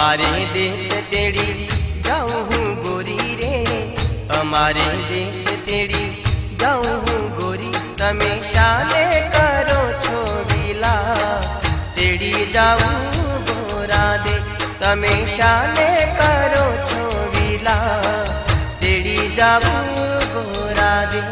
અમારે દેશ તેડી જાઉં હું ગોરી રે, અમારે દેશ તેડી જાઉં હું ગોરી, તમે શાને કરો છો વિલા, તેડી જાઉં ગોરા દે, તમે શાને કરો છો વિલા, તેડી જાઉં ગોરા દે।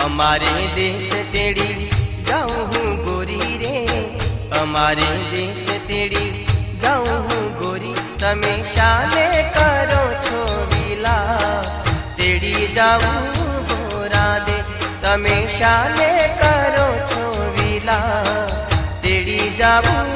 અમારે દેશ તેડી જાઉં હું ગોરી રે, અમારે દેશ તેડી જાઉં હું ગોરી, તમે શાને કરો છો વિલા, તેડી જાઉં ગોરા દે, તમે શાને કરો છો વિલા, તેડી જાઉં